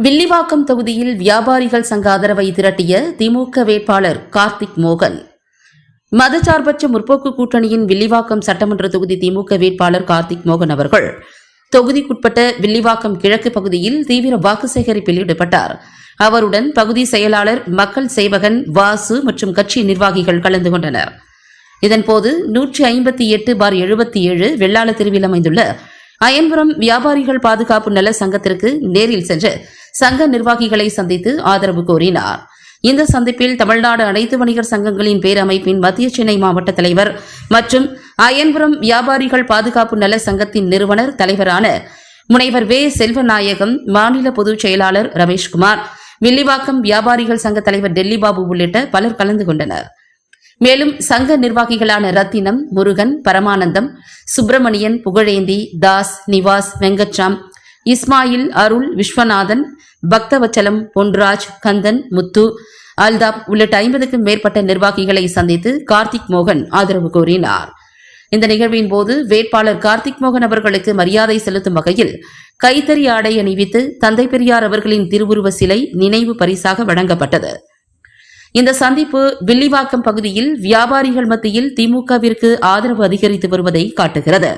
வில்லிவாக்கம் தொகுதியில் வியாபாரிகள் சங்க ஆதரவை திரட்டிய திமுக வேட்பாளர் கார்த்திக் மோகன். மதச்சார்பற்ற முற்போக்கு கூட்டணியின் வில்லிவாக்கம் சட்டமன்ற தொகுதி திமுக வேட்பாளர் கார்த்திக் மோகன் அவர்கள் தொகுதிக்குட்பட்ட வில்லிவாக்கம் கிழக்கு பகுதியில் தீவிர வாக்கு சேகரிப்பில் ஈடுபட்டார். அவருடன் பகுதி செயலாளர், மக்கள் சேவகன், வாசு மற்றும் கட்சி நிர்வாகிகள் கலந்து கொண்டனர். இதன்போது 158/77 வெள்ளாள தெருவில் அமைந்துள்ள அயன்புரம் வியாபாரிகள் பாதுகாப்பு நல சங்கத்திற்கு நேரில் சென்று சங்க நிர்வாகிகளை சந்தித்து ஆதரவு கோரினார். இந்த சந்திப்பில் தமிழ்நாடு அனைத்து வணிகர் சங்கங்களின் பேரமைப்பின் மத்திய சென்னை மாவட்ட தலைவர் மற்றும் அயன்புரம் வியாபாரிகள் பாதுகாப்பு நல சங்கத்தின் நிறுவனர் தலைவரான முனைவர் வே. செல்வநாயகம், மாநில பொதுச் செயலாளர் ரமேஷ்குமார், வில்லிவாக்கம் வியாபாரிகள் சங்க தலைவர் டெல்லி பாபு உள்ளிட்ட பலர் கலந்து கொண்டனர். மேலும் சங்க நிர்வாகிகளான ரத்தினம், முருகன், பரமானந்தம், சுப்பிரமணியன், புகழேந்தி, தாஸ், நிவாஸ், வெங்கட்ராம், இஸ்மாயில், அருள், விஸ்வநாதன், பக்தவச்சலம், பொன்ராஜ், கந்தன், முத்து, அல்தாப் உள்ளிட்ட 50க்கும் மேற்பட்ட நிர்வாகிகளை சந்தித்து கார்த்திக் மோகன் ஆதரவு கோரினார். இந்த நிகழ்வின் போது வேட்பாளர் கார்த்திக் மோகன் அவர்களுக்கு மரியாதை செலுத்தும் வகையில் கைத்தறி ஆடை அணிவித்து தந்தை பெரியார் அவர்களின் திருவுருவ சிலை நினைவு பரிசாக வழங்கப்பட்டது. இந்த சந்திப்பு வில்லிவாக்கம் பகுதியில் வியாபாரிகள் மத்தியில் திமுகவிற்கு ஆதரவு அதிகரித்து வருவதை காட்டுகிறது.